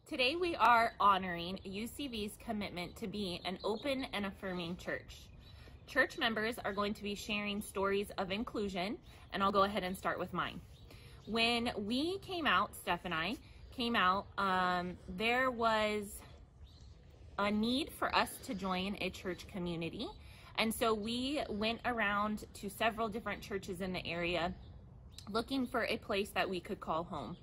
Today we are honoring UCV's commitment to be an open and affirming church. Church members are going to be sharing stories of inclusion, and I'll go ahead and start with mine. When we came out, Steph and I came out, there was a need for us to join a church community. And so we went around to several different churches in the area looking for a place that we could call home.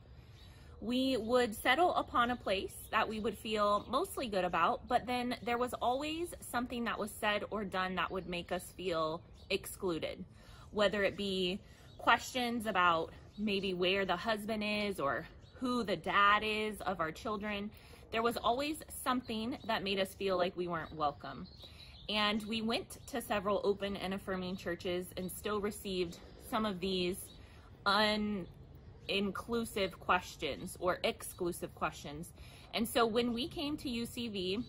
We would settle upon a place that we would feel mostly good about, but then there was always something that was said or done that would make us feel excluded, whether it be questions about maybe where the husband is or who the dad is of our children. There was always something that made us feel like we weren't welcome. And we went to several open and affirming churches and still received some of these inclusive questions or exclusive questions. And so when we came to UCV,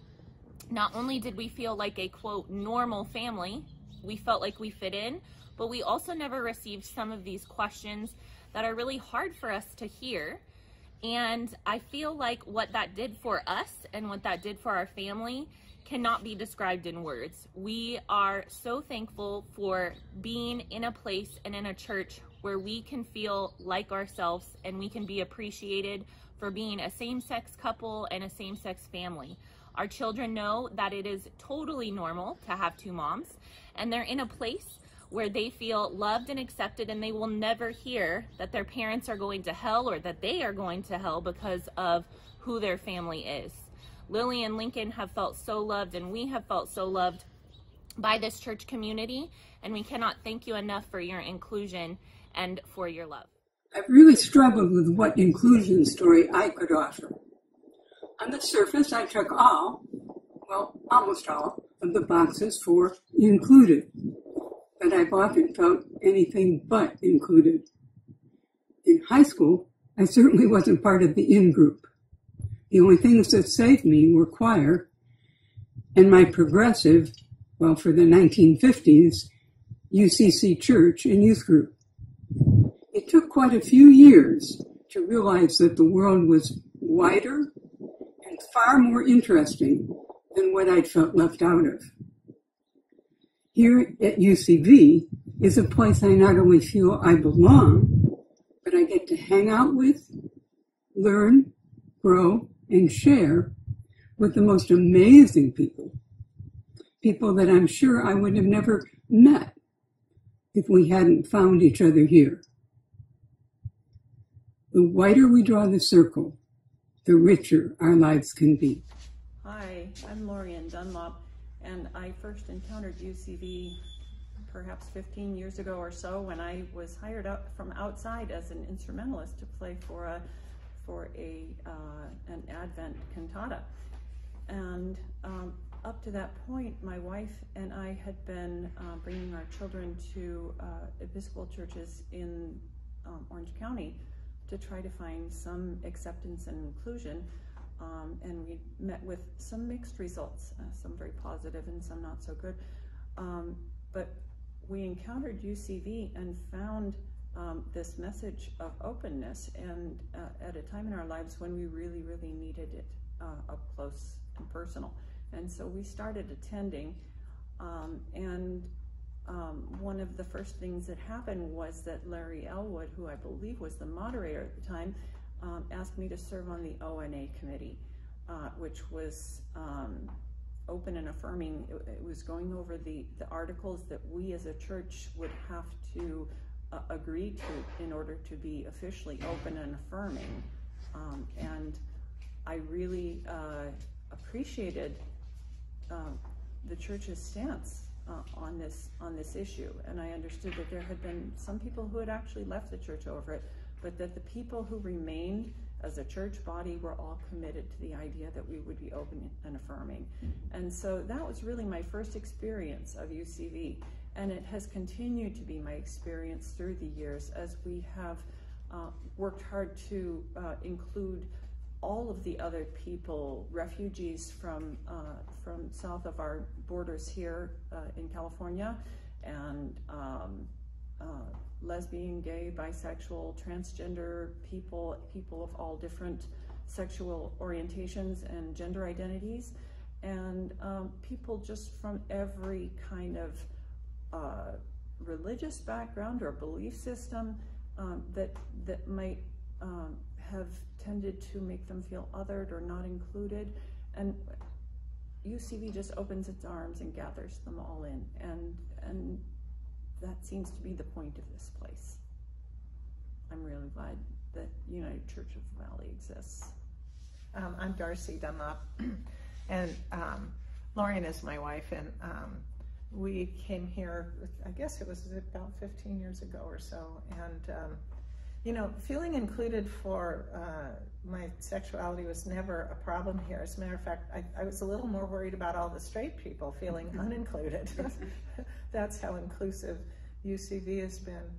not only did we feel like a quote normal family, we felt like we fit in, but we also never received some of these questions that are really hard for us to hear. And I feel like what that did for us and what that did for our family cannot be described in words. We are so thankful for being in a place and in a church where we can feel like ourselves and we can be appreciated for being a same-sex couple and a same-sex family. Our children know that it is totally normal to have two moms, and they're in a place where they feel loved and accepted, and they will never hear that their parents are going to hell or that they are going to hell because of who their family is. Lily and Lincoln have felt so loved, and we have felt so loved by this church community, and we cannot thank you enough for your inclusion and for your love. I've really struggled with what inclusion story I could offer. On the surface, I took almost all of the boxes for included, but I've often felt anything but included. In high school, I certainly wasn't part of the in-group. The only things that saved me were choir and my progressive, for the 1950s, UCC church and youth group. It took quite a few years to realize that the world was wider and far more interesting than what I'd felt left out of. Here at UCV is a place I not only feel I belong, but I get to hang out with, learn, grow, and share with the most amazing people. People that I'm sure I would have never met if we hadn't found each other here. The wider we draw the circle, the richer our lives can be. Hi, I'm Lorian Dunlop, and I first encountered UCV perhaps 15 years ago or so when I was hired out from outside as an instrumentalist to play for an Advent cantata. And up to that point, my wife and I had been bringing our children to Episcopal churches in Orange County to try to find some acceptance and inclusion. And we met with some mixed results, some very positive and some not so good. But we encountered UCV and found this message of openness, and at a time in our lives when we really, really needed it up close and personal. And so we started attending, one of the first things that happened was that Larry Elwood, who I believe was the moderator at the time, asked me to serve on the ONA committee, which was open and affirming. It was going over the articles that we as a church would have to agree to in order to be officially open and affirming. And I really appreciated the church's stance on this issue, and I understood that there had been some people who had actually left the church over it, but that the people who remained as a church body were all committed to the idea that we would be open and affirming. And so that was really my first experience of UCV, and it has continued to be my experience through the years as we have worked hard to include all of the other people, refugees from south of our borders here in California, and lesbian, gay, bisexual, transgender people of all different sexual orientations and gender identities, and people just from every kind of religious background or belief system that might have tended to make them feel othered or not included. And UCV just opens its arms and gathers them all in, and that seems to be the point of this place. I'm really glad that United Church of the Valley exists. I'm Darcy Dunlop, and Lauren is my wife, and we came here, I guess it was about 15 years ago or so, and feeling included for my sexuality was never a problem here. As a matter of fact, I was a little more worried about all the straight people feeling unincluded. That's how inclusive UCV has been.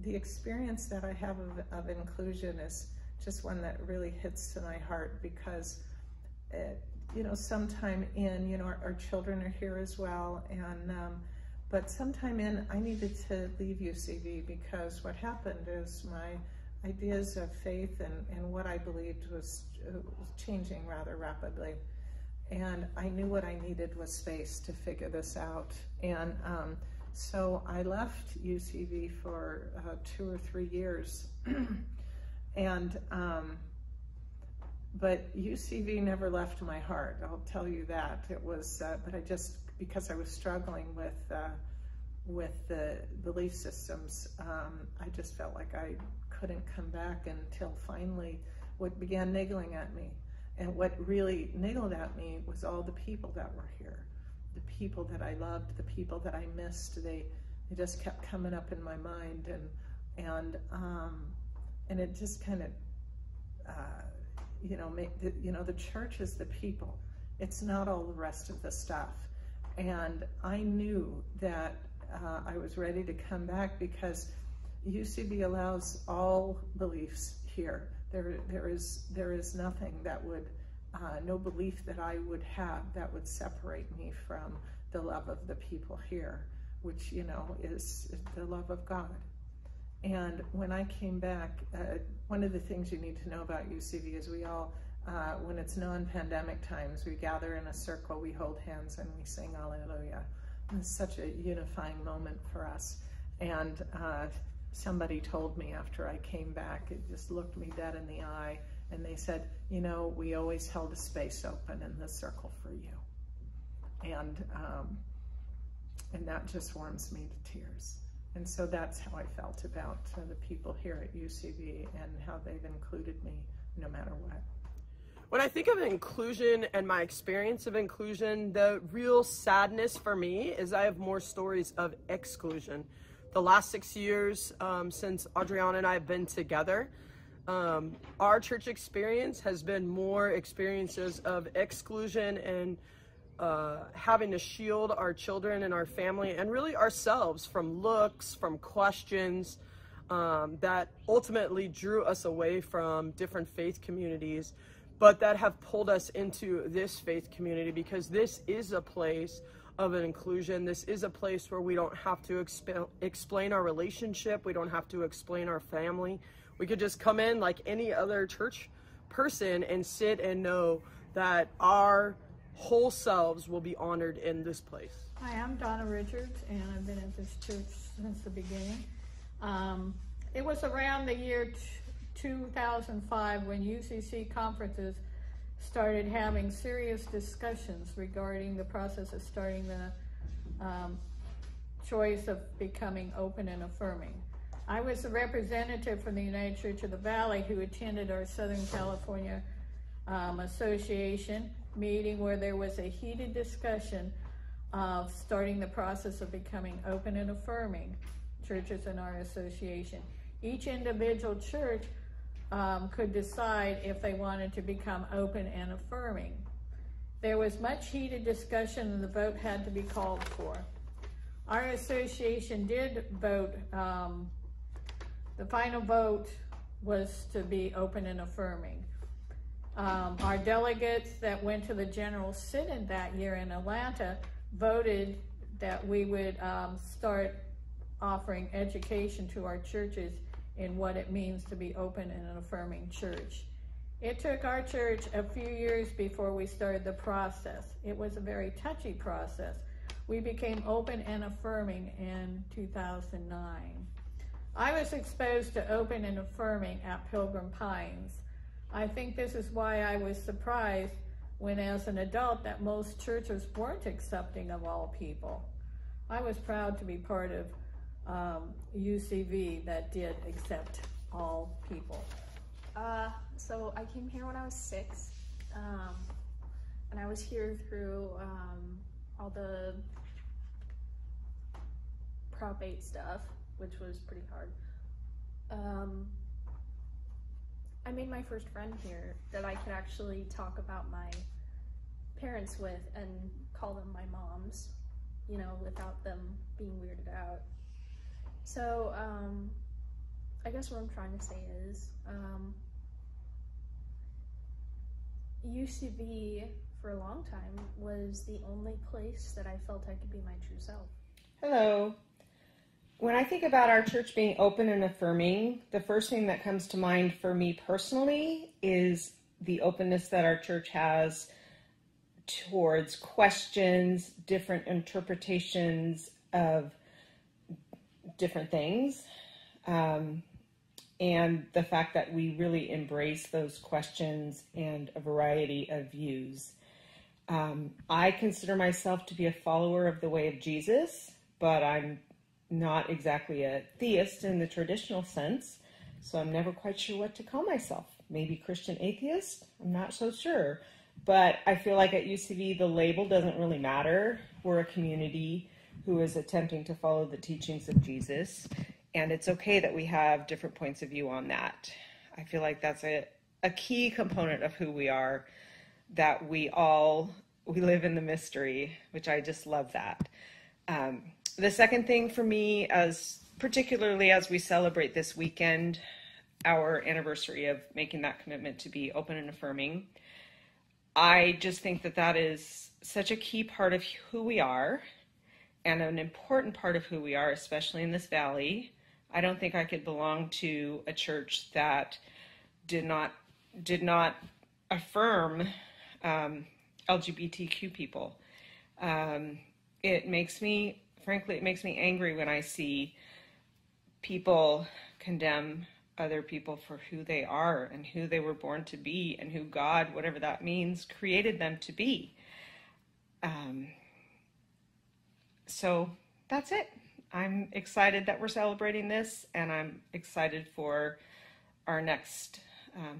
The experience that I have of inclusion is just one that really hits to my heart, because sometime in, our children are here as well, and but sometime in, I needed to leave UCV because what happened is my ideas of faith and what I believed was changing rather rapidly. And I knew what I needed was space to figure this out. And so I left UCV for 2 or 3 years. And but UCV never left my heart, I'll tell you that. It was, but because I was struggling with the belief systems, I just felt like I couldn't come back until finally what began niggling at me. And what really niggled at me was all the people that were here, the people that I loved, the people that I missed. They just kept coming up in my mind, and it just kind of, the church is the people. It's not all the rest of the stuff. And I knew that I was ready to come back because UCB allows all beliefs here. There is nothing that would, no belief that I would have that would separate me from the love of the people here, which, is the love of God. And when I came back, one of the things you need to know about UCV is we all, when it's non-pandemic times, we gather in a circle, we hold hands, and we sing Alleluia. And it's such a unifying moment for us. And somebody told me after I came back, it just looked me dead in the eye, and they said, we always held a space open in the circle for you. And that just warms me to tears. And so that's how I felt about the people here at UCV and how they've included me no matter what. When I think of inclusion and my experience of inclusion, the real sadness for me is I have more stories of exclusion. The last 6 years since Adriana and I have been together, our church experience has been more experiences of exclusion and having to shield our children and our family and really ourselves from looks, from questions that ultimately drew us away from different faith communities, but that have pulled us into this faith community because this is a place of an inclusion. This is a place where we don't have to explain our relationship. We don't have to explain our family. We could just come in like any other church person and sit and know that our whole selves will be honored in this place. Hi, I'm Donna Richards, and I've been at this church since the beginning. It was around the year 2005 when UCC conferences started having serious discussions regarding the process of starting the choice of becoming open and affirming. I was a representative from the United Church of the Valley who attended our Southern California Association meeting where there was a heated discussion of starting the process of becoming open and affirming churches in our association. Each individual church could decide if they wanted to become open and affirming. There was much heated discussion and the vote had to be called for. Our association did vote, the final vote was to be open and affirming. Our delegates that went to the General Synod that year in Atlanta voted that we would start offering education to our churches in what it means to be open and an affirming church. It took our church a few years before we started the process. It was a very touchy process. We became open and affirming in 2009. I was exposed to open and affirming at Pilgrim Pines. I think this is why I was surprised when, as an adult, that most churches weren't accepting of all people. I was proud to be part of UCV that did accept all people. So I came here when I was 6, and I was here through all the Prop 8 stuff, which was pretty hard. I made my first friend here that I could actually talk about my parents with and call them my moms, you know, without them being weirded out. So I guess what I'm trying to say is UCV for a long time was the only place that I felt I could be my true self. Hello. When I think about our church being open and affirming, the first thing that comes to mind for me personally is the openness that our church has towards questions, different interpretations of different things, and the fact that we really embrace those questions and a variety of views. I consider myself to be a follower of the way of Jesus, but I'm not exactly a theist in the traditional sense, so I'm never quite sure what to call myself. Maybe Christian atheist? I'm not so sure. But I feel like at UCV, the label doesn't really matter. We're a community who is attempting to follow the teachings of Jesus, and it's okay that we have different points of view on that. I feel like that's a key component of who we are, that we live in the mystery, which I just love that. The second thing for me, particularly as we celebrate this weekend, our anniversary of making that commitment to be open and affirming, I just think that that is such a key part of who we are and an important part of who we are, especially in this valley. I don't think I could belong to a church that did not affirm LGBTQ people. Frankly, it makes me angry when I see people condemn other people for who they are and who they were born to be and who God, whatever that means, created them to be. So that's it. I'm excited that we're celebrating this, and I'm excited for our next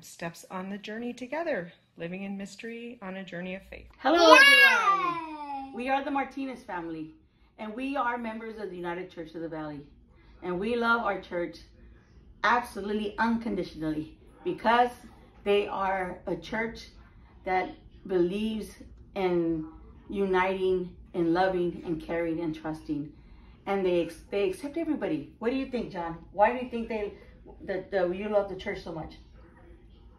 steps on the journey together, living in mystery on a journey of faith. Hello, everyone. We are the Martinez family, and we are members of the United Church of the Valley. And we love our church absolutely unconditionally because they are a church that believes in uniting and loving and caring and trusting. And they accept everybody. What do you think, John? Why do you think you love the church so much?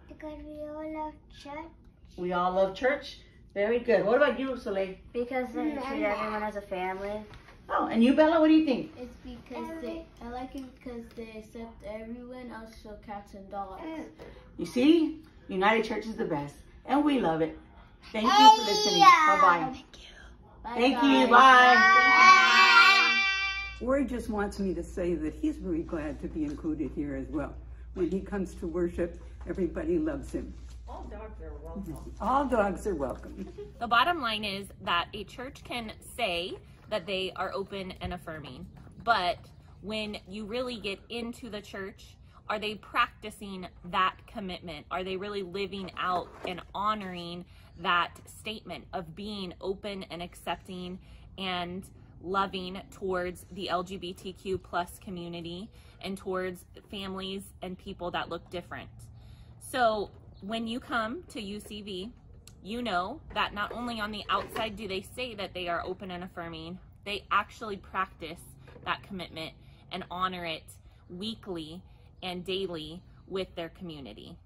Because we all love church. We all love church? Very good. What about you, Soleil? Because they treat everyone as a family. Oh, and you, Bella, what do you think? It's because I like it because they accept everyone, also cats and dogs. You see, United Church is the best, and we love it. Thank you for listening. Bye-bye. Thank you. Thank you. Bye. Roy just wants me to say that he's very glad to be included here as well. When he comes to worship, everybody loves him. All dogs are welcome. All dogs are welcome. The bottom line is that a church can say that they are open and affirming, but when you really get into the church, are they practicing that commitment? Are they really living out and honoring that statement of being open and accepting and loving towards the LGBTQ plus community and towards families and people that look different? So when you come to UCV, you know that not only on the outside do they say that they are open and affirming, they actually practice that commitment and honor it weekly and daily with their community.